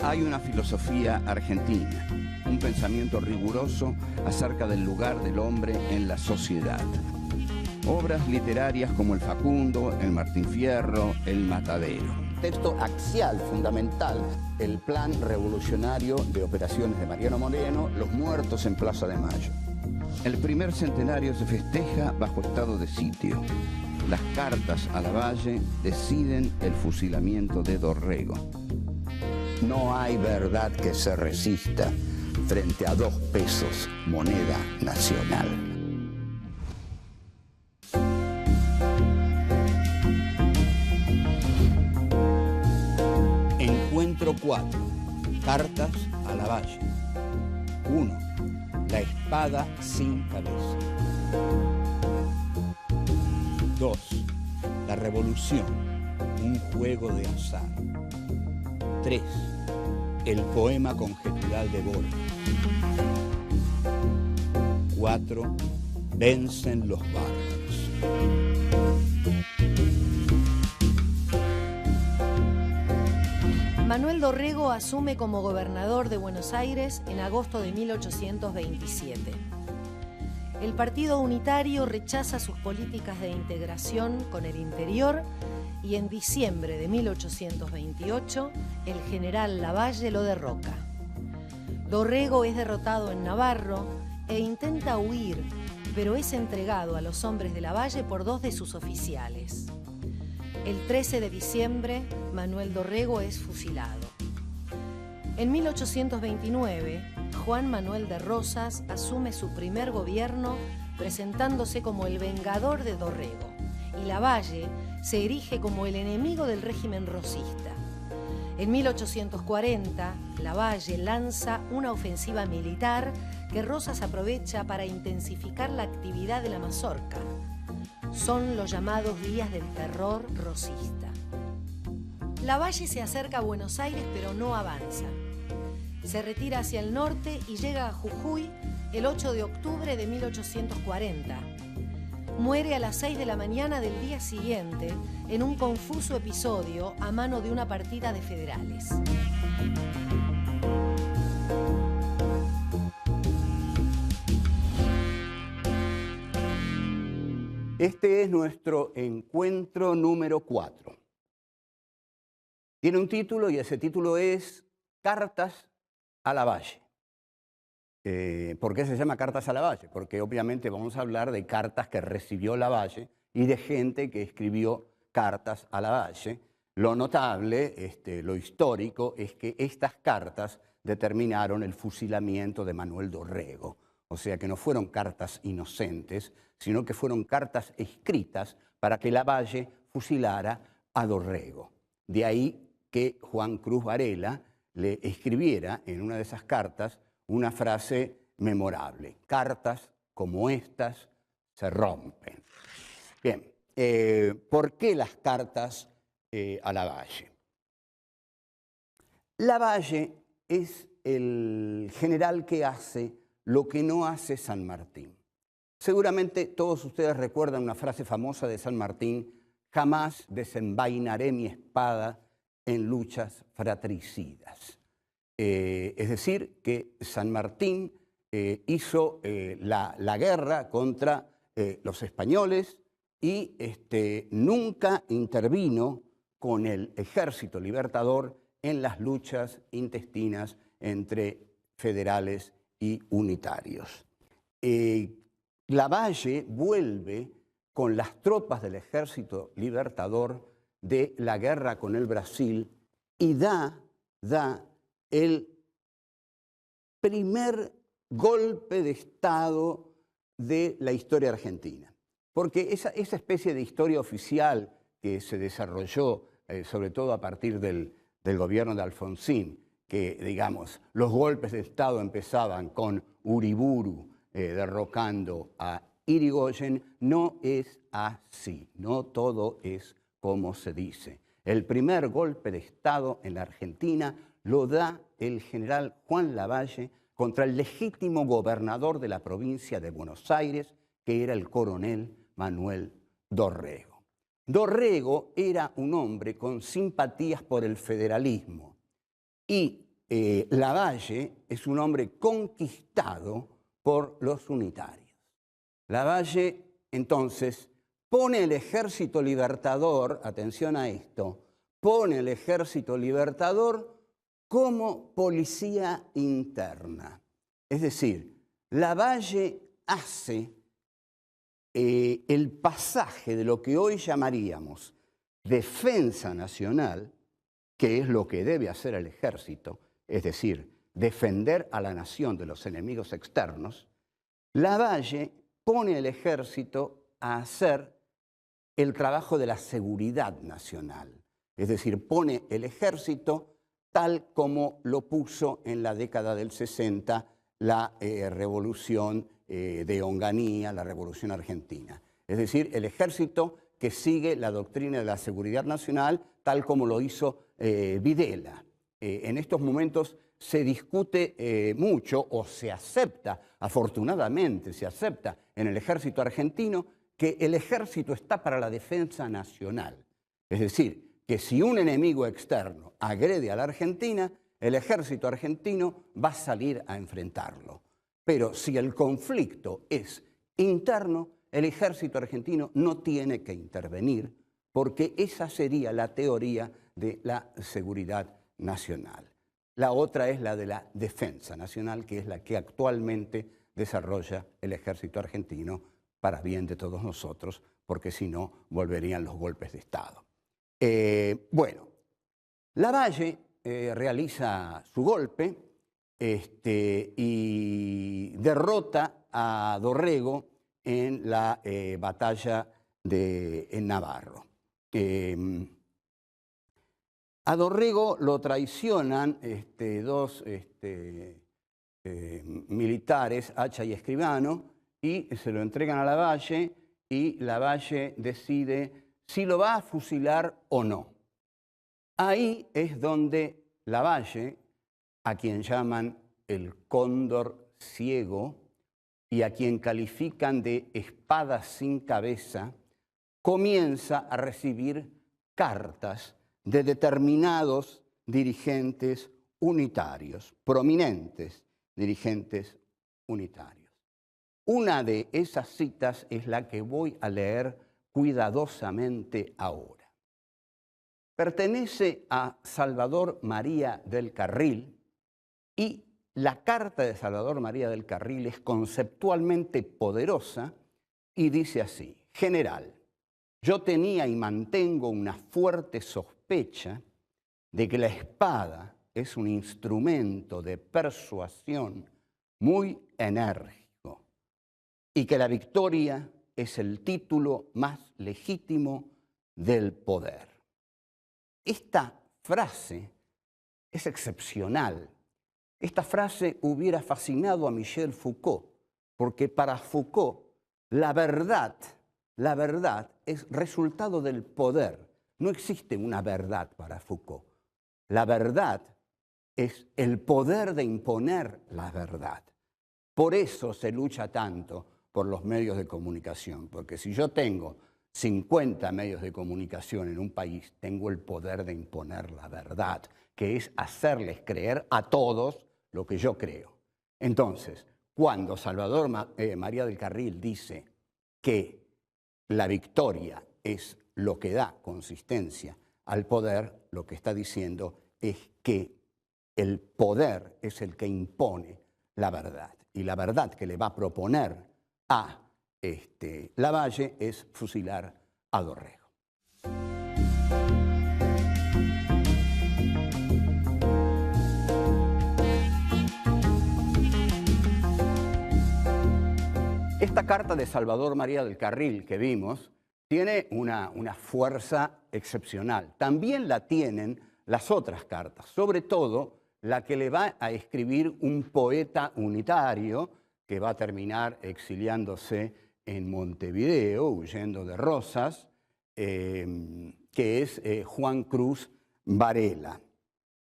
Hay una filosofía argentina, un pensamiento riguroso acerca del lugar del hombre en la sociedad. Obras literarias como El Facundo, El Martín Fierro, El Matadero. Texto axial, fundamental, el plan revolucionario de operaciones de Mariano Moreno, Los muertos en Plaza de Mayo. El primer centenario se festeja bajo estado de sitio. Las cartas a Lavalle deciden el fusilamiento de Dorrego. No hay verdad que se resista frente a 2 pesos, moneda nacional. Encuentro 4. Cartas a Lavalle. 1. La espada sin cabeza. 2. La revolución, un juego de azar. 3. El poema conjetural de Borges. 4. Vencen los bárbaros. Manuel Dorrego asume como gobernador de Buenos Aires en agosto de 1827. El Partido Unitario rechaza sus políticas de integración con el interior y en diciembre de 1828 el general Lavalle lo derroca. Dorrego es derrotado en Navarro e intenta huir, pero es entregado a los hombres de Lavalle por 2 de sus oficiales. El 13 de diciembre, Manuel Dorrego es fusilado. En 1829, Juan Manuel de Rosas asume su primer gobierno presentándose como el vengador de Dorrego, y Lavalle se erige como el enemigo del régimen rosista. En 1840, Lavalle lanza una ofensiva militar que Rosas aprovecha para intensificar la actividad de la mazorca. Son los llamados días del terror rosista. Lavalle se acerca a Buenos Aires, pero no avanza. Se retira hacia el norte y llega a Jujuy el 8 de octubre de 1840. Muere a las 6 de la mañana del día siguiente en un confuso episodio a mano de una partida de federales. Este es nuestro encuentro número 4. Tiene un título y ese título es Cartas a Lavalle. ¿Por qué se llama Cartas a Lavalle? Porque obviamente vamos a hablar de cartas que recibió Lavalle y de gente que escribió cartas a Lavalle. Lo notable, lo histórico, es que estas cartas determinaron el fusilamiento de Manuel Dorrego. O sea que no fueron cartas inocentes, sino que fueron cartas escritas para que Lavalle fusilara a Dorrego. De ahí que Juan Cruz Varela le escribiera en una de esas cartas una frase memorable: cartas como estas se rompen. Bien, ¿por qué las cartas a Lavalle? Lavalle es el general que hace lo que no hace San Martín. Seguramente todos ustedes recuerdan una frase famosa de San Martín: jamás desenvainaré mi espada en luchas fratricidas. Es decir, que San Martín hizo la guerra contra los españoles y nunca intervino con el ejército libertador en las luchas intestinas entre federales y unitarios. Lavalle vuelve con las tropas del ejército libertador de la guerra con el Brasil y da el primer golpe de Estado de la historia argentina. Porque esa especie de historia oficial que se desarrolló, sobre todo a partir del gobierno de Alfonsín, que, digamos, los golpes de Estado empezaban con Uriburu derrocando a Irigoyen, no es así, no todo es como se dice. El primer golpe de Estado en la Argentina lo da el general Juan Lavalle contra el legítimo gobernador de la provincia de Buenos Aires, que era el coronel Manuel Dorrego. Dorrego era un hombre con simpatías por el federalismo y Lavalle es un hombre conquistado por los unitarios. Lavalle, entonces, pone el ejército libertador, atención a esto, pone el ejército libertador como policía interna. Es decir, Lavalle hace el pasaje de lo que hoy llamaríamos defensa nacional, que es lo que debe hacer el ejército, es decir, defender a la nación de los enemigos externos. Lavalle pone al ejército a hacer el trabajo de la seguridad nacional, es decir, pone el ejército tal como lo puso en la década del 60 la revolución de Onganía, la revolución argentina. Es decir, el ejército que sigue la doctrina de la seguridad nacional tal como lo hizo Videla. En estos momentos se discute mucho o se acepta, afortunadamente se acepta en el ejército argentino que el ejército está para la defensa nacional. Es decir, que si un enemigo externo agrede a la Argentina, el ejército argentino va a salir a enfrentarlo. Pero si el conflicto es interno, el ejército argentino no tiene que intervenir, porque esa sería la teoría de la seguridad nacional. La otra es la de la defensa nacional, que es la que actualmente desarrolla el ejército argentino para bien de todos nosotros, porque si no, volverían los golpes de Estado. Bueno, Lavalle realiza su golpe y derrota a Dorrego en la batalla en Navarro. A Dorrego lo traicionan dos militares, Hacha y Escribano, y se lo entregan a Lavalle, y Lavalle decide si lo va a fusilar o no. Ahí es donde Lavalle, a quien llaman el cóndor ciego y a quien califican de espada sin cabeza, comienza a recibir cartas de determinados dirigentes unitarios, prominentes dirigentes unitarios. Una de esas citas es la que voy a leer cuidadosamente ahora. Pertenece a Salvador María del Carril y la carta de Salvador María del Carril es conceptualmente poderosa y dice así: General, yo tenía y mantengo una fuerte sospecha de que la espada es un instrumento de persuasión muy enérgico y que la victoria es el título más legítimo del poder. Esta frase es excepcional. Esta frase hubiera fascinado a Michel Foucault, porque para Foucault la verdad es resultado del poder. No existe una verdad para Foucault. La verdad es el poder de imponer la verdad. Por eso se lucha tanto por los medios de comunicación, porque si yo tengo 50 medios de comunicación en un país, tengo el poder de imponer la verdad, que es hacerles creer a todos lo que yo creo. Entonces, cuando Salvador María del Carril dice que la victoria es lo que da consistencia al poder, lo que está diciendo es que el poder es el que impone la verdad. Y la verdad que le va a proponer a Lavalle es fusilar a Dorrego. Esta carta de Salvador María del Carril que vimos tiene una fuerza excepcional. También la tienen las otras cartas, sobre todo la que le va a escribir un poeta unitario que va a terminar exiliándose en Montevideo, huyendo de Rosas, que es Juan Cruz Varela.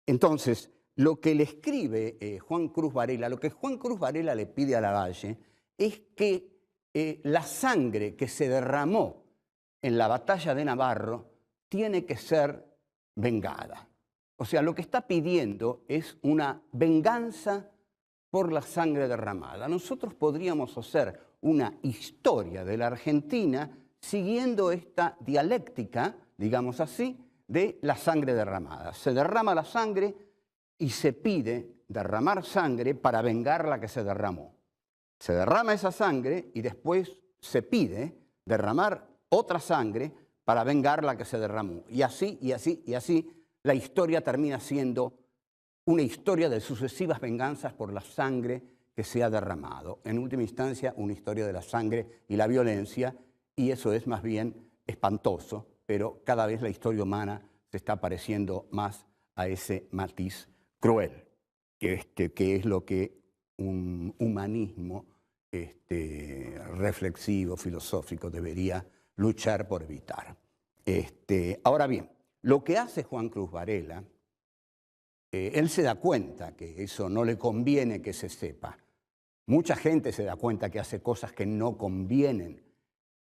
Entonces, lo que le escribe Juan Cruz Varela, lo que Juan Cruz Varela le pide a Lavalle es que la sangre que se derramó en la batalla de Navarro tiene que ser vengada. O sea, lo que está pidiendo es una venganza por la sangre derramada. Nosotros podríamos hacer una historia de la Argentina siguiendo esta dialéctica, digamos así, de la sangre derramada. Se derrama la sangre y se pide derramar sangre para vengar la que se derramó. Se derrama esa sangre y después se pide derramar otra sangre para vengar la que se derramó. Y así, y así, y así, la historia termina siendo una historia de sucesivas venganzas por la sangre que se ha derramado. En última instancia, una historia de la sangre y la violencia, y eso es más bien espantoso, pero cada vez la historia humana se está pareciendo más a ese matiz cruel, que es lo que un humanismo reflexivo, filosófico, debería luchar por evitar. Ahora bien, lo que hace Juan Cruz Varela, él se da cuenta que eso no le conviene que se sepa. Mucha gente se da cuenta que hace cosas que no convienen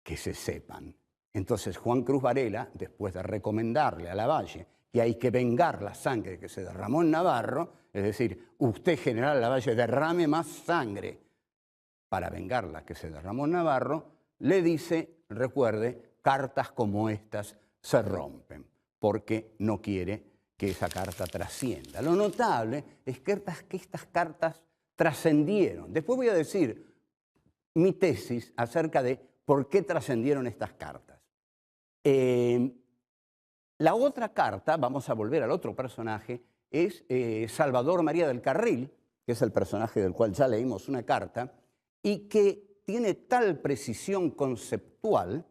que se sepan. Entonces Juan Cruz Varela, después de recomendarle a Lavalle que hay que vengar la sangre que se derramó en Navarro, es decir, usted, general Lavalle, derrame más sangre para vengar la que se derramó en Navarro, le dice, recuerde, cartas como estas se rompen, porque no quiere que esa carta trascienda. Lo notable es que estas cartas trascendieron. Después voy a decir mi tesis acerca de por qué trascendieron estas cartas. La otra carta, vamos a volver al otro personaje, es Salvador María del Carril, que es el personaje del cual ya leímos una carta, y que tiene tal precisión conceptual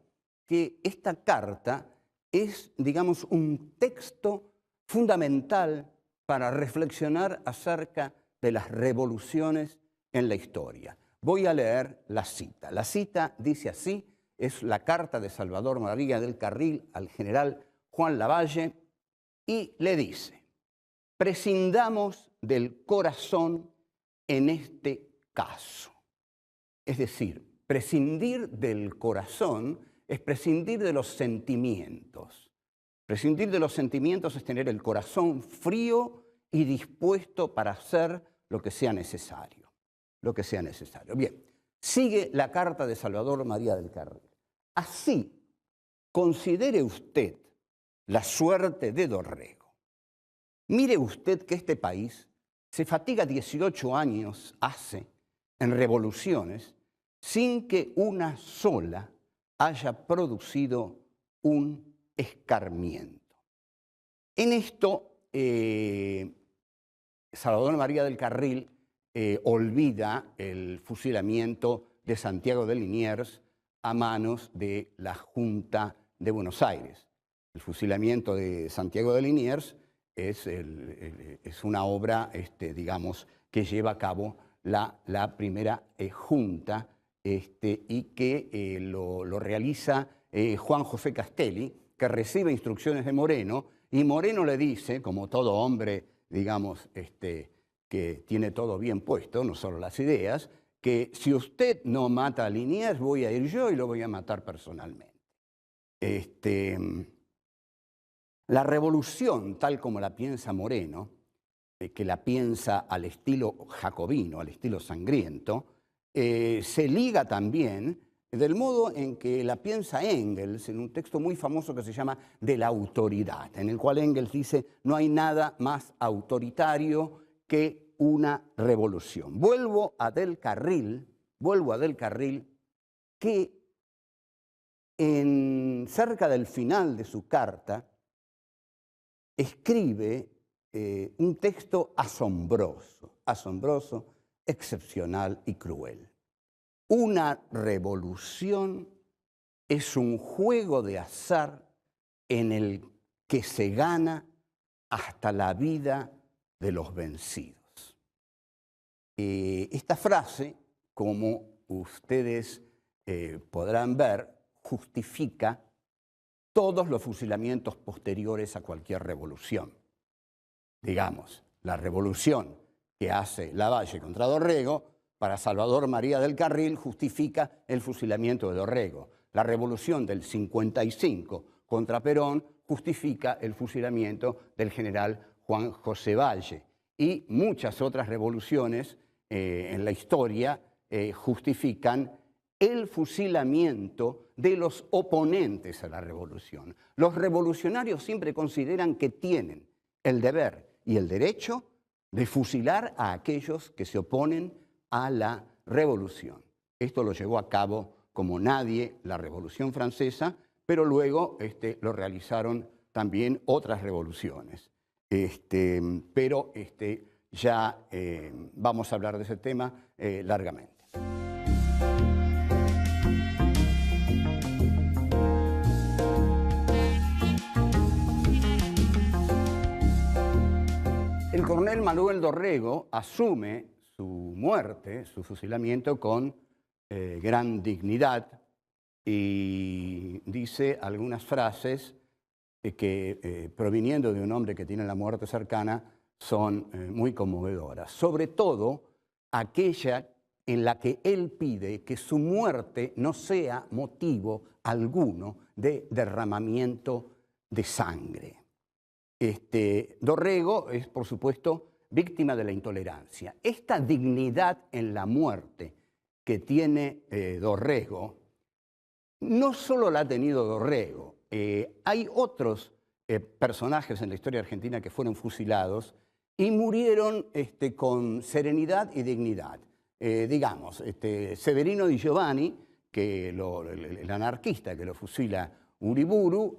que esta carta es, digamos, un texto fundamental para reflexionar acerca de las revoluciones en la historia. Voy a leer la cita. La cita dice así, es la carta de Salvador María del Carril al general Juan Lavalle, y le dice: prescindamos del corazón en este caso. Es decir, prescindir del corazón es prescindir de los sentimientos. Prescindir de los sentimientos es tener el corazón frío y dispuesto para hacer lo que sea necesario. Lo que sea necesario. Bien, sigue la carta de Salvador María del Carril. Así, considere usted la suerte de Dorrego. Mire usted que este país se fatiga 18 años hace en revoluciones sin que una sola haya producido un escarmiento. En esto, Salvador María del Carril olvida el fusilamiento de Santiago de Liniers a manos de la Junta de Buenos Aires. El fusilamiento de Santiago de Liniers es una obra, digamos, que lleva a cabo la primera Junta y que lo realiza Juan José Castelli, que recibe instrucciones de Moreno, y Moreno le dice, como todo hombre, digamos, que tiene todo bien puesto, no solo las ideas, que si usted no mata a Liniers, voy a ir yo y lo voy a matar personalmente. La revolución, tal como la piensa Moreno, que la piensa al estilo jacobino, al estilo sangriento, se liga también del modo en que la piensa Engels en un texto muy famoso que se llama De la autoridad, en el cual Engels dice: no hay nada más autoritario que una revolución. Vuelvo a Del Carril, que cerca del final de su carta escribe un texto asombroso, excepcional y cruel. Una revolución es un juego de azar en el que se gana hasta la vida de los vencidos. Esta frase, como ustedes podrán ver, justifica todos los fusilamientos posteriores a cualquier revolución. Digamos, la revolución que hace Lavalle contra Dorrego, para Salvador María del Carril justifica el fusilamiento de Dorrego. La revolución del 55 contra Perón justifica el fusilamiento del general Juan José Valle, y muchas otras revoluciones en la historia justifican el fusilamiento de los oponentes a la revolución. Los revolucionarios siempre consideran que tienen el deber y el derecho de fusilar a aquellos que se oponen a la revolución. Esto lo llevó a cabo como nadie la Revolución Francesa, pero luego lo realizaron también otras revoluciones. Pero ya vamos a hablar de ese tema largamente. El coronel Manuel Dorrego asume su muerte, su fusilamiento, con gran dignidad y dice algunas frases que, proviniendo de un hombre que tiene la muerte cercana, son muy conmovedoras. Sobre todo aquella en la que él pide que su muerte no sea motivo alguno de derramamiento de sangre. Dorrego es, por supuesto, víctima de la intolerancia. Esta dignidad en la muerte que tiene Dorrego, no solo la ha tenido Dorrego. Hay otros personajes en la historia argentina que fueron fusilados y murieron con serenidad y dignidad. Digamos, Severino Di Giovanni, que el anarquista que lo fusila Uriburu,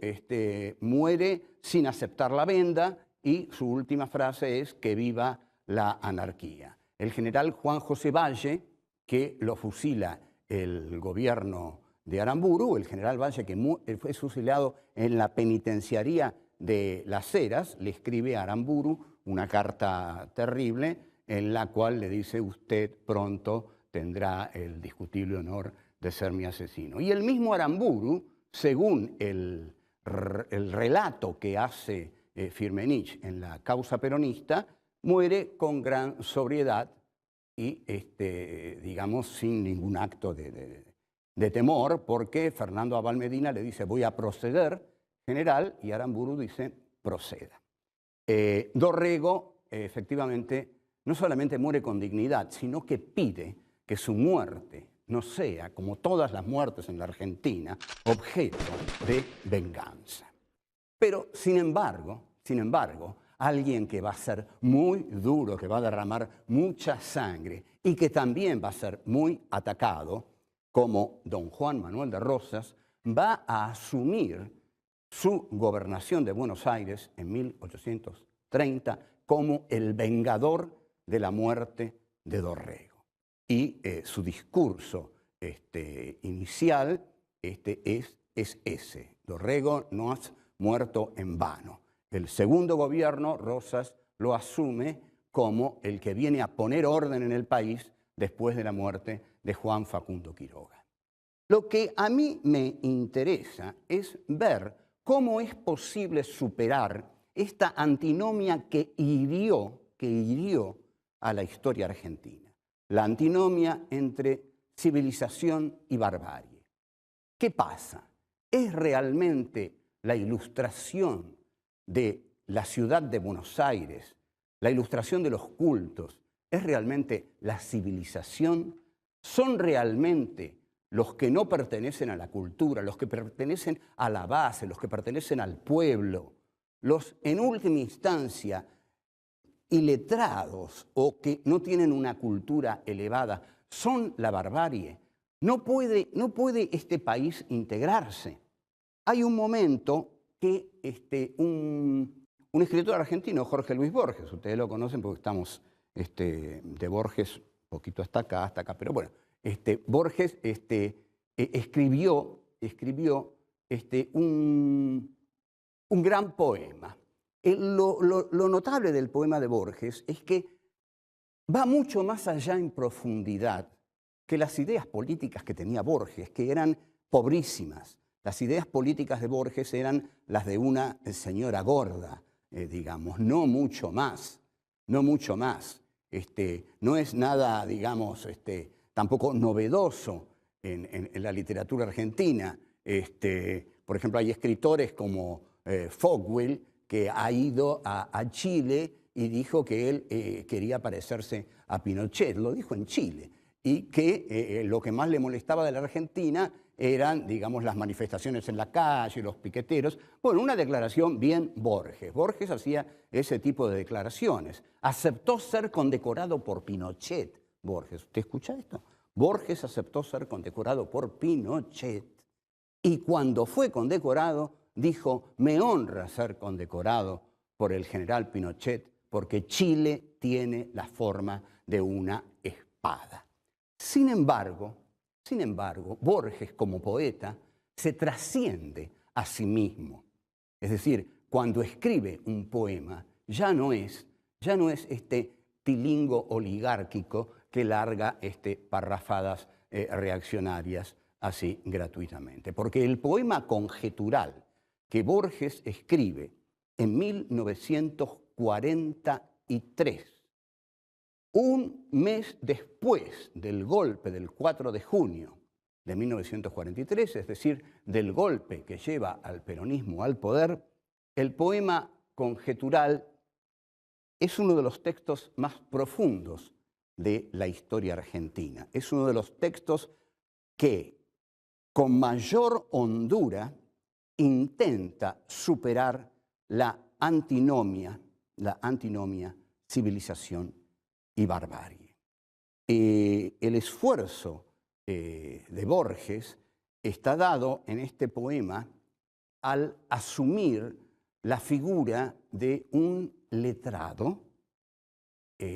muere sin aceptar la venda y su última frase es que viva la anarquía. El general Juan José Valle, que lo fusila el gobierno de Aramburu, el general Valle que fue fusilado en la penitenciaría de Las Heras, le escribe a Aramburu una carta terrible en la cual le dice: usted pronto tendrá el discutible honor de ser mi asesino. Y el mismo Aramburu, según el relato que hace Firmenich en la causa peronista, muere con gran sobriedad y, digamos, sin ningún acto de temor, porque Fernando Abal Medina le dice: voy a proceder, general, y Aramburu dice: proceda. Dorrego, efectivamente, no solamente muere con dignidad, sino que pide que su muerte no sea, como todas las muertes en la Argentina, objeto de venganza. Pero, sin embargo, alguien que va a ser muy duro, que va a derramar mucha sangre y que también va a ser muy atacado, como don Juan Manuel de Rosas, va a asumir su gobernación de Buenos Aires en 1830 como el vengador de la muerte de Dorrego. Y su discurso inicial es ese: Dorrego no has muerto en vano. El segundo gobierno, Rosas, lo asume como el que viene a poner orden en el país después de la muerte de Juan Facundo Quiroga. Lo que a mí me interesa es ver cómo es posible superar esta antinomia que hirió a la historia argentina. La antinomia entre civilización y barbarie. ¿Qué pasa? ¿Es realmente la ilustración de la ciudad de Buenos Aires, la ilustración de los cultos, es realmente la civilización? ¿Son realmente los que no pertenecen a la cultura, los que pertenecen a la base, los que pertenecen al pueblo, los, en última instancia, iletrados o que no tienen una cultura elevada, son la barbarie? No puede este país integrarse. Hay un momento que un escritor argentino, Jorge Luis Borges, ustedes lo conocen porque estamos de Borges un poquito hasta acá, pero bueno, Borges escribió un gran poema. Lo notable del poema de Borges es que va mucho más allá en profundidad que las ideas políticas que tenía Borges, que eran pobrísimas. Las ideas políticas de Borges eran las de una señora gorda, digamos, no mucho más, no mucho más. No es nada, digamos, tampoco novedoso en la literatura argentina. Por ejemplo, hay escritores como Fogwill que ha ido a Chile y dijo que él quería parecerse a Pinochet, lo dijo en Chile, y que lo que más le molestaba de la Argentina eran, digamos, las manifestaciones en la calle, los piqueteros. Bueno, una declaración bien Borges. Borges hacía ese tipo de declaraciones. Aceptó ser condecorado por Pinochet, Borges. ¿Usted escucha esto? Borges aceptó ser condecorado por Pinochet y cuando fue condecorado dijo, me honra ser condecorado por el general Pinochet porque Chile tiene la forma de una espada. Sin embargo, Borges como poeta se trasciende a sí mismo. Es decir, cuando escribe un poema ya no es este tilingo oligárquico que larga parrafadas reaccionarias así gratuitamente. Porque el poema conjetural que Borges escribe en 1943, un mes después del golpe del 4 de junio de 1943, es decir, del golpe que lleva al peronismo al poder, el poema conjetural es uno de los textos más profundos de la historia argentina. Es uno de los textos que, con mayor hondura, intenta superar la antinomia civilización y barbarie. El esfuerzo de Borges está dado en este poema al asumir la figura de un letrado,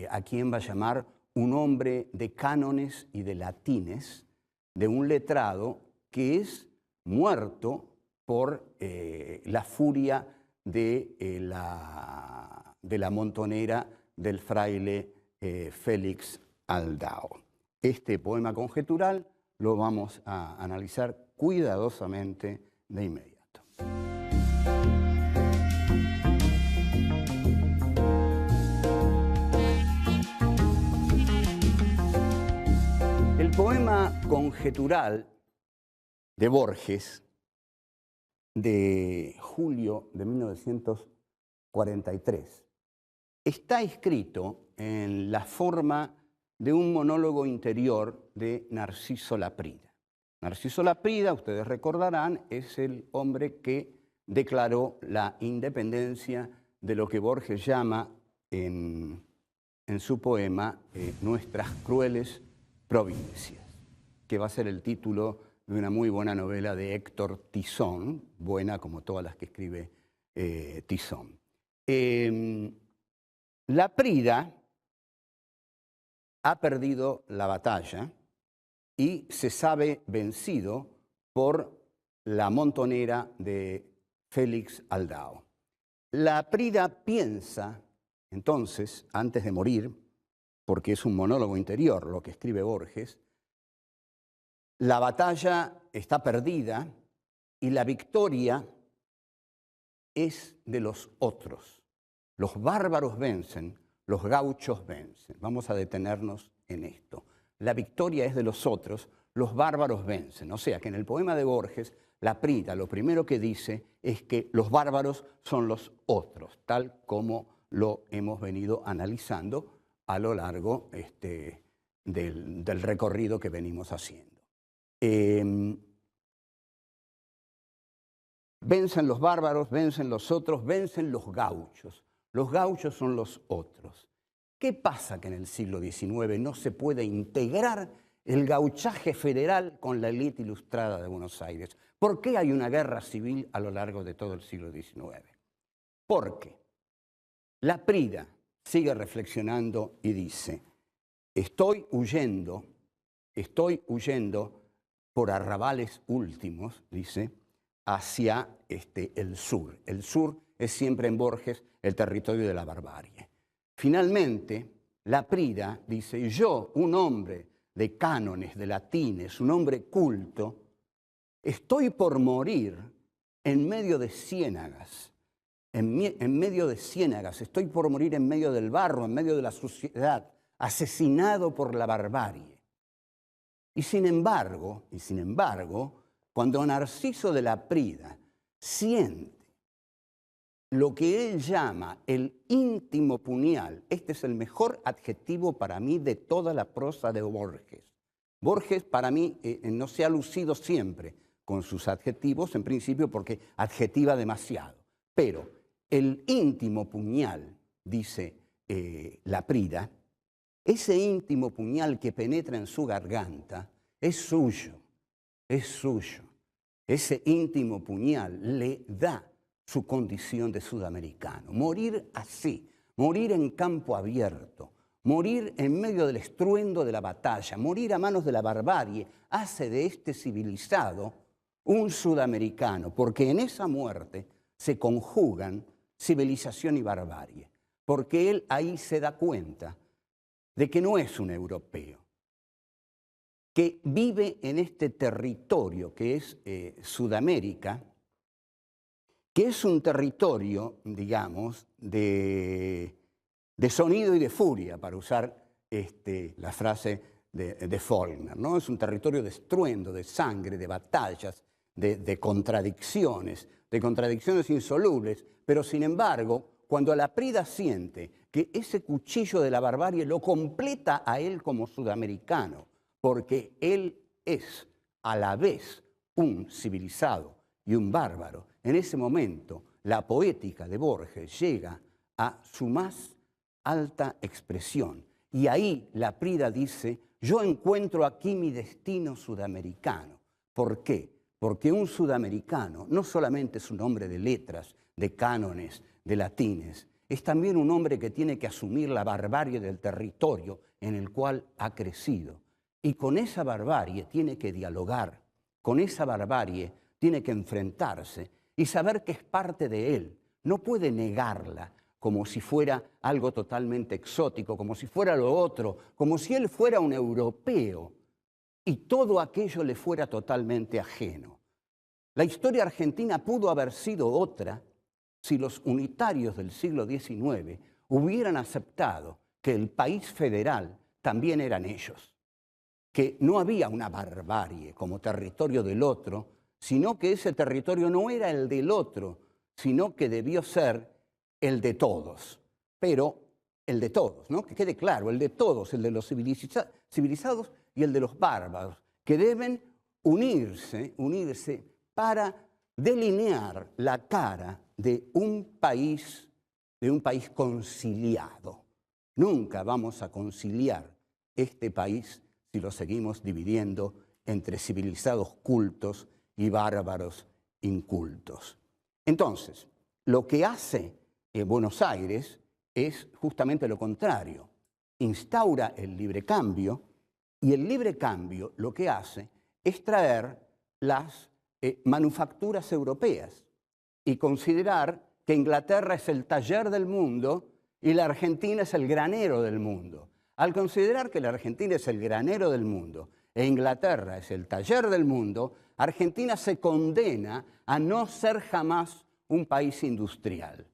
a quien va a llamar un hombre de cánones y de latines, de un letrado que es muerto por la furia de la montonera del fraile Félix Aldao. Este poema conjetural lo vamos a analizar cuidadosamente de inmediato. El poema conjetural de Borges, de julio de 1943, está escrito en la forma de un monólogo interior de Narciso Laprida. Narciso Laprida, ustedes recordarán, es el hombre que declaró la independencia de lo que Borges llama en su poema Nuestras crueles provincias, que va a ser el título de una muy buena novela de Héctor Tizón, buena como todas las que escribe Tizón. Laprida ha perdido la batalla y se sabe vencido por la montonera de Félix Aldao. Laprida piensa, entonces, antes de morir, porque es un monólogo interior lo que escribe Borges, la batalla está perdida y la victoria es de los otros. Los bárbaros vencen, los gauchos vencen. Vamos a detenernos en esto. La victoria es de los otros, los bárbaros vencen. O sea que en el poema de Borges, Laprida lo primero que dice es que los bárbaros son los otros, tal como lo hemos venido analizando a lo largo del recorrido que venimos haciendo. Vencen los bárbaros, vencen los otros, vencen los gauchos. Los gauchos son los otros. ¿Qué pasa que en el siglo XIX no se puede integrar el gauchaje federal con la élite ilustrada de Buenos Aires? ¿Por qué hay una guerra civil a lo largo de todo el siglo XIX? Porque Laprida sigue reflexionando y dice, estoy huyendo por arrabales últimos, dice, hacia el sur. El sur es siempre en Borges el territorio de la barbarie. Finalmente, Laprida dice, yo, un hombre de cánones, de latines, un hombre culto, estoy por morir en medio de ciénagas. En medio de ciénagas, estoy por morir en medio del barro, en medio de la suciedad, asesinado por la barbarie. Y sin embargo, cuando Narciso de Laprida siente lo que él llama el íntimo puñal. Este es el mejor adjetivo para mí de toda la prosa de Borges. Borges, para mí, no se ha lucido siempre con sus adjetivos, en principio porque adjetiva demasiado. Pero el íntimo puñal, dice Laprida, ese íntimo puñal que penetra en su garganta es suyo, es suyo. Ese íntimo puñal le da su condición de sudamericano. Morir así, morir en campo abierto, morir en medio del estruendo de la batalla, morir a manos de la barbarie, hace de este civilizado un sudamericano, porque en esa muerte se conjugan civilización y barbarie, porque él ahí se da cuenta de que no es un europeo, que vive en este territorio que es Sudamérica, que es un territorio, digamos, de sonido y de furia, para usar la frase de Faulkner, ¿no? Es un territorio de estruendo, de sangre, de batallas, de contradicciones insolubles, pero sin embargo, cuando Laprida siente que ese cuchillo de la barbarie lo completa a él como sudamericano, porque él es a la vez un civilizado y un bárbaro, en ese momento la poética de Borges llega a su más alta expresión. Y ahí Laprida dice, yo encuentro aquí mi destino sudamericano. ¿Por qué? Porque un sudamericano no solamente es un hombre de letras, de cánones, de latines, es también un hombre que tiene que asumir la barbarie del territorio en el cual ha crecido. Y con esa barbarie tiene que dialogar, con esa barbarie tiene que enfrentarse y saber que es parte de él. No puede negarla como si fuera algo totalmente exótico, como si fuera lo otro, como si él fuera un europeo y todo aquello le fuera totalmente ajeno. La historia argentina pudo haber sido otra si los unitarios del siglo XIX hubieran aceptado que el país federal también eran ellos, que no había una barbarie como territorio del otro, sino que ese territorio no era el del otro, sino que debió ser el de todos. Pero el de todos, ¿no? Que quede claro, el de todos, el de los civilizados y el de los bárbaros, que deben unirse para delinear la cara de un país conciliado. Nunca vamos a conciliar este país si lo seguimos dividiendo entre civilizados cultos y bárbaros incultos. Entonces, lo que hace Buenos Aires es justamente lo contrario. Instaura el libre cambio, y el libre cambio lo que hace es traer las manufacturas europeas y considerar que Inglaterra es el taller del mundo y la Argentina es el granero del mundo. Al considerar que la Argentina es el granero del mundo e Inglaterra es el taller del mundo, Argentina se condena a no ser jamás un país industrial.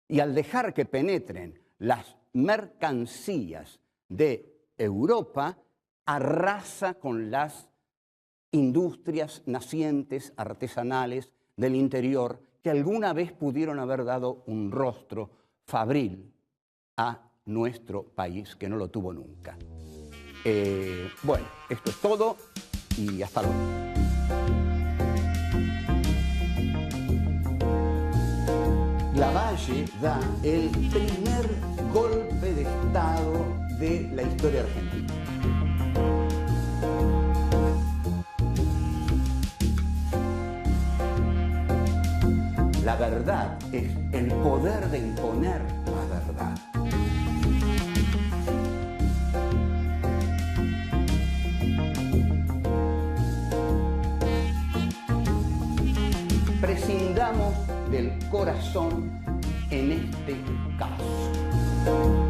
Y al dejar que penetren las mercancías de Europa, arrasa con las industrias nacientes, artesanales del interior, que alguna vez pudieron haber dado un rostro fabril a nuestro país, que no lo tuvo nunca. Bueno, esto es todo y hasta luego. Lavalle da el primer golpe de Estado de la historia argentina. La verdad es el poder de imponer la verdad. Prescindamos del corazón en este caso.